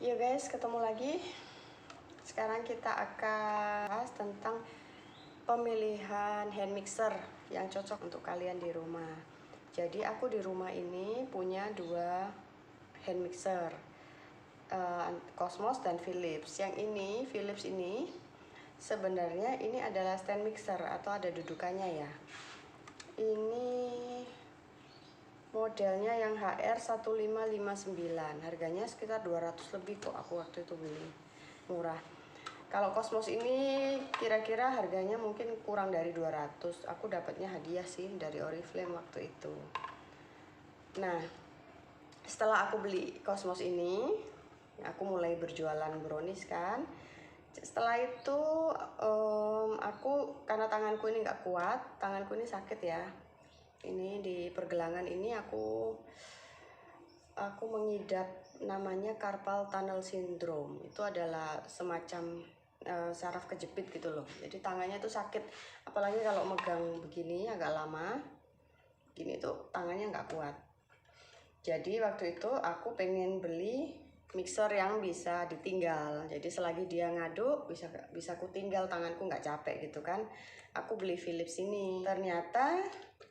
Yo guys, ketemu lagi. Sekarang kita akan bahas tentang pemilihan hand mixer yang cocok untuk kalian di rumah. Jadi aku di rumah ini punya dua hand mixer, Cosmos dan Philips. Yang ini Philips ini sebenarnya ini adalah stand mixer atau ada dudukannya ya. Ini modelnya yang HR1559, harganya sekitar 200 lebih kok, aku waktu itu beli, murah. Kalau Cosmos ini kira-kira harganya mungkin kurang dari 200, aku dapatnya hadiah sih dari Oriflame waktu itu. Nah, setelah aku beli Cosmos ini, aku mulai berjualan brownies kan. Setelah itu aku, karena tanganku ini nggak kuat, tanganku ini sakit ya, ini di pergelangan ini aku mengidap namanya carpal tunnel syndrome. Itu adalah semacam saraf kejepit gitu loh. Jadi tangannya itu sakit, apalagi kalau megang begini agak lama gini tuh tangannya nggak kuat. Jadi waktu itu aku pengen beli mixer yang bisa ditinggal, jadi selagi dia ngaduk bisa aku tinggal, tanganku nggak capek gitu kan. Aku beli Philips ini, ternyata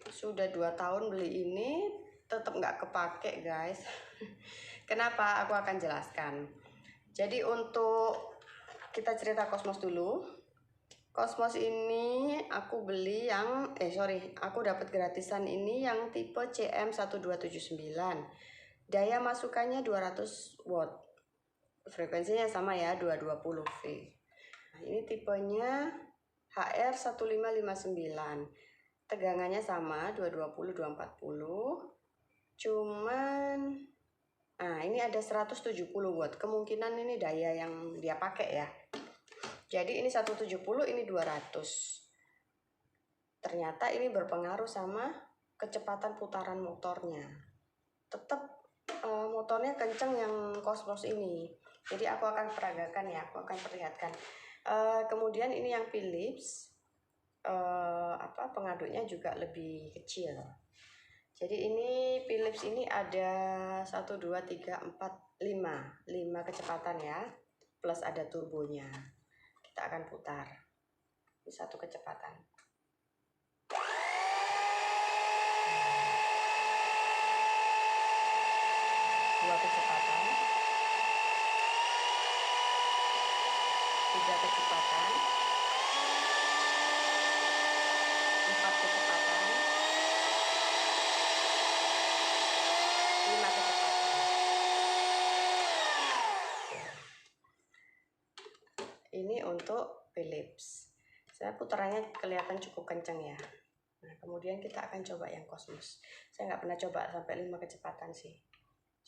sudah 2 tahun beli ini tetap nggak kepake guys. Kenapa? Aku akan jelaskan. Jadi untuk kita cerita Cosmos dulu. Cosmos ini aku beli yang aku dapat gratisan ini yang tipe CM1279. Daya masukannya 200 watt. Frekuensinya sama ya, 220 V. Nah, ini tipenya HR1559. Tegangannya sama, 220 240. Cuman ini ada 170 watt. Kemungkinan ini daya yang dia pakai ya. Jadi ini 170, ini 200. Ternyata ini berpengaruh sama kecepatan putaran motornya. Tetap motornya kenceng yang Cosmos ini. Jadi aku akan peragakan ya, aku akan perlihatkan. Kemudian ini yang Philips, pengaduknya juga lebih kecil. Jadi ini Philips ini ada 1, 2, 3, 4, 5 kecepatan ya, plus ada turbonya. Kita akan putar di 1 kecepatan. Dua kecepatan, 3 kecepatan, 4 kecepatan, 5 kecepatan. Ini untuk Philips. Saya putarannya kelihatan cukup kencang ya. Nah, kemudian kita akan coba yang Cosmos. Saya nggak pernah coba sampai 5 kecepatan sih.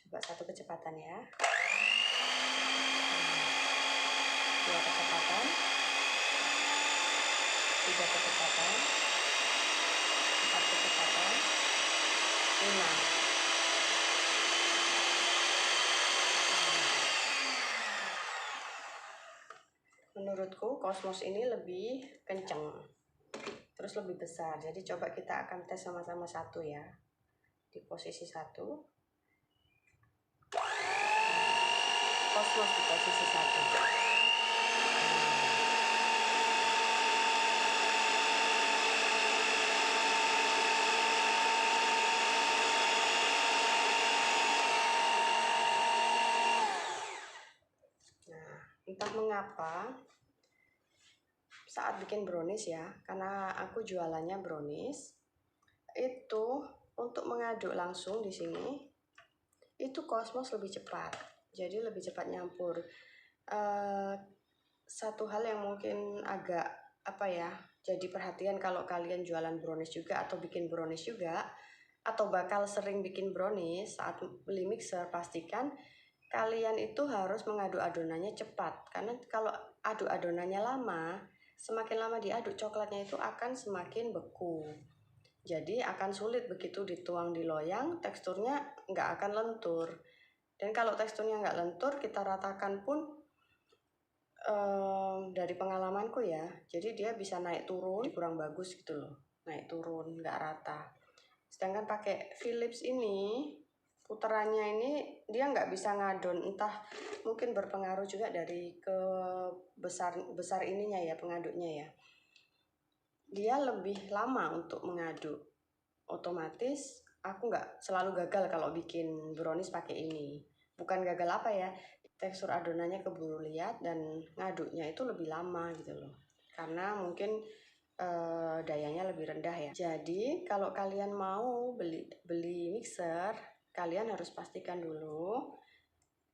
Coba 1 kecepatan ya. 2 kecepatan, 3 kecepatan, 4 kecepatan, 5. Menurutku Cosmos ini lebih kenceng, terus lebih besar. Jadi coba kita akan tes sama-sama 1 ya. Di posisi 1. Cosmos di posisi 1. Nah, entah mengapa saat bikin brownies ya, karena aku jualannya brownies, itu untuk mengaduk langsung di sini itu Cosmos lebih cepat. Jadi lebih cepat nyampur. Satu hal yang mungkin agak jadi perhatian kalau kalian jualan brownies juga atau bikin brownies juga, atau bakal sering bikin brownies, saat beli mixer pastikan kalian itu harus mengaduk adonannya cepat. Karena kalau aduk adonannya lama, semakin lama diaduk coklatnya itu akan semakin beku. Jadi akan sulit begitu dituang di loyang, teksturnya nggak akan lentur. Dan kalau teksturnya nggak lentur, kita ratakan pun dari pengalamanku ya, jadi dia bisa naik turun, kurang bagus gitu loh, naik turun nggak rata. Sedangkan pakai Philips ini puterannya ini dia nggak bisa ngadon, entah mungkin berpengaruh juga dari ke besar ininya ya, pengaduknya ya. Dia lebih lama untuk mengaduk. Otomatis aku nggak selalu gagal kalau bikin brownies pakai ini. Bukan gagal apa ya, tekstur adonannya keburu liat dan ngaduknya itu lebih lama gitu loh. Karena mungkin dayanya lebih rendah ya. Jadi kalau kalian mau beli mixer, kalian harus pastikan dulu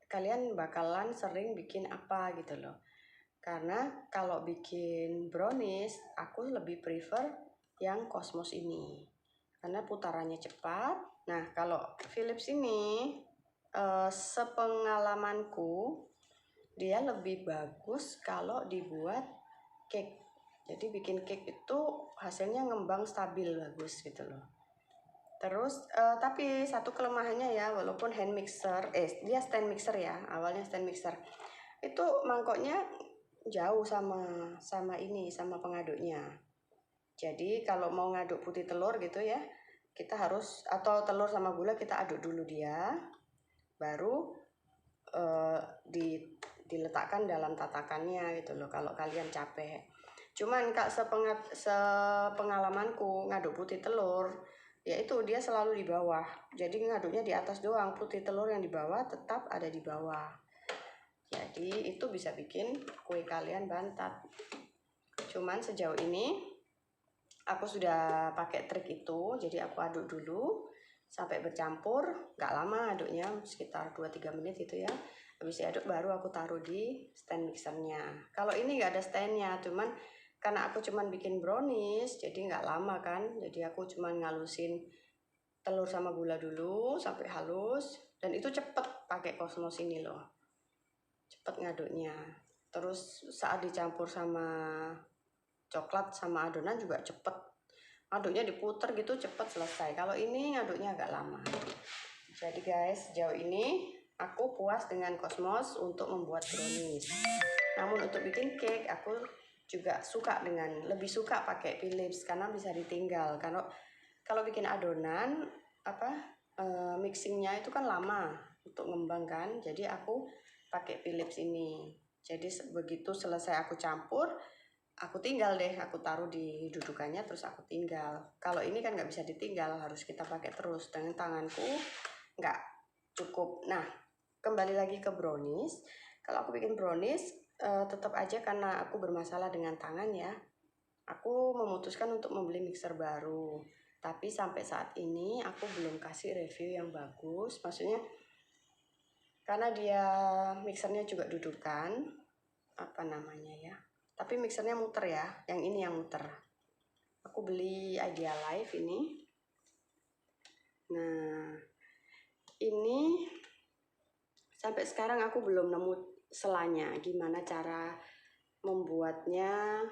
kalian bakalan sering bikin apa gitu loh. Karena kalau bikin brownies, aku lebih prefer yang Cosmos ini. Karena putarannya cepat. Nah, kalau Philips ini sepengalamanku dia lebih bagus kalau dibuat cake. Jadi bikin cake itu hasilnya ngembang stabil bagus gitu loh. Terus tapi satu kelemahannya ya, walaupun hand mixer, dia stand mixer ya, awalnya stand mixer. Itu mangkoknya jauh sama pengaduknya. Jadi kalau mau ngaduk putih telur gitu ya, kita harus, atau telur sama gula kita aduk dulu dia, baru diletakkan dalam tatakannya gitu loh kalau kalian capek. Cuman Kak, sepengalamanku ngaduk putih telur, yaitu dia selalu di bawah. Jadi ngaduknya di atas doang, putih telur yang di bawah tetap ada di bawah. Jadi itu bisa bikin kue kalian bantat. Cuman sejauh ini aku sudah pakai trik itu, jadi aku aduk dulu sampai bercampur, nggak lama aduknya, sekitar 2-3 menit itu ya. Habis diaduk baru aku taruh di stand mixernya. Kalau ini nggak ada standnya, cuman karena aku cuman bikin brownies, jadi nggak lama kan. Jadi aku cuman ngalusin telur sama gula dulu sampai halus, dan itu cepet pakai Cosmos ini loh, cepet ngaduknya. Terus saat dicampur sama coklat sama adonan juga cepet, aduknya diputer gitu cepet selesai. Kalau ini ngaduknya agak lama. Jadi guys, sejauh ini aku puas dengan Cosmos untuk membuat brownies. Namun untuk bikin cake aku juga lebih suka pakai Philips karena bisa ditinggal. Kalau bikin adonan mixingnya itu kan lama untuk ngembang kan. Jadi aku pakai Philips ini. Jadi begitu selesai aku campur, aku tinggal deh, aku taruh di dudukannya terus aku tinggal. Kalau ini kan nggak bisa ditinggal, harus kita pakai terus. Dengan tanganku nggak cukup. Nah, kembali lagi ke brownies. Kalau aku bikin brownies, tetap aja karena aku bermasalah dengan tangan ya, aku memutuskan untuk membeli mixer baru. Tapi sampai saat ini aku belum kasih review yang bagus. Maksudnya karena dia mixernya juga dudukan, tapi mixernya muter ya, yang ini yang muter. Aku beli Idealife ini. Nah, ini sampai sekarang aku belum nemu selanya, gimana cara membuatnya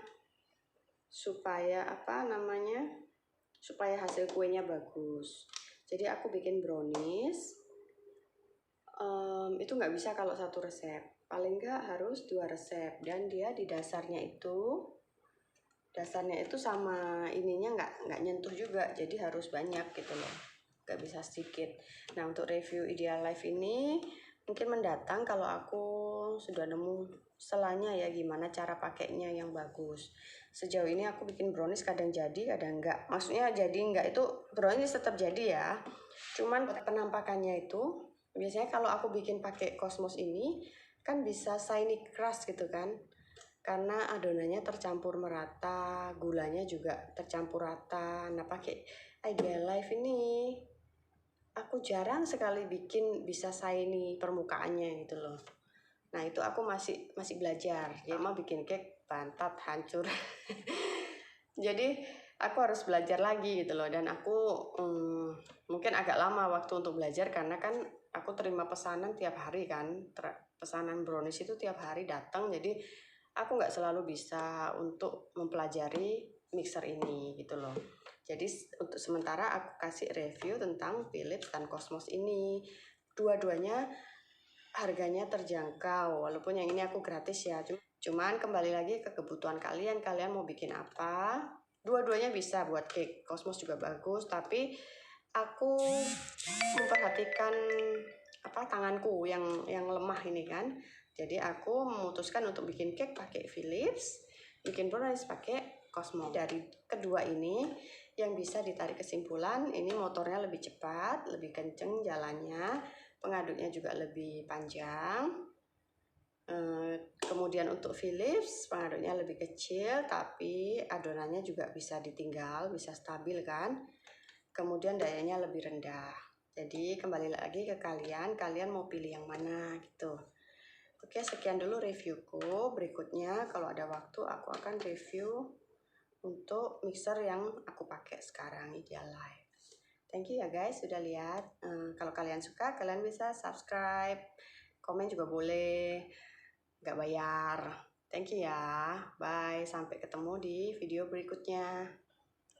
supaya supaya hasil kuenya bagus. Jadi aku bikin brownies, itu nggak bisa kalau satu resep, paling nggak harus 2 resep, dan dia di dasarnya itu sama ininya nggak nyentuh juga, jadi harus banyak gitu loh, nggak bisa sedikit. Nah, untuk review Idealife ini mungkin mendatang kalau aku sudah nemu selanya ya, gimana cara pakainya yang bagus. Sejauh ini aku bikin brownies kadang jadi kadang enggak, maksudnya jadi enggak itu brownies tetap jadi ya, cuman penampakannya itu biasanya kalau aku bikin pakai Cosmos ini kan bisa shiny crust gitu kan, karena adonannya tercampur merata, gulanya juga tercampur rata. Nah, pakai Idealife ini aku jarang sekali bikin bisa shiny permukaannya gitu loh. Nah, itu aku masih belajar. Ya, mau bikin cake bantat hancur. Jadi aku harus belajar lagi gitu loh, dan aku mungkin agak lama waktu untuk belajar karena kan aku terima pesanan tiap hari kan, pesanan brownies itu tiap hari datang, jadi aku nggak selalu bisa untuk mempelajari mixer ini gitu loh. Jadi untuk sementara aku kasih review tentang Philips dan Cosmos ini. Dua-duanya harganya terjangkau, walaupun yang ini aku gratis ya. Cuman kembali lagi ke kebutuhan kalian mau bikin apa. Dua-duanya bisa buat cake, Cosmos juga bagus, tapi aku memperhatikan tanganku yang lemah ini kan. Jadi aku memutuskan untuk bikin cake pakai Philips, bikin brownies pakai Cosmo. Dari kedua ini yang bisa ditarik kesimpulan, ini motornya lebih cepat, lebih kenceng jalannya, pengaduknya juga lebih panjang. Kemudian untuk Philips pengaduknya lebih kecil, tapi adonannya juga bisa ditinggal, bisa stabil kan. Kemudian dayanya lebih rendah. Jadi kembali lagi ke kalian mau pilih yang mana gitu. Oke, sekian dulu reviewku. Berikutnya kalau ada waktu aku akan review untuk mixer yang aku pakai sekarang, Idealife. Thank you ya guys sudah lihat. Kalau kalian suka, kalian bisa subscribe, komen juga boleh, nggak bayar. Thank you ya. Bye. Sampai ketemu di video berikutnya.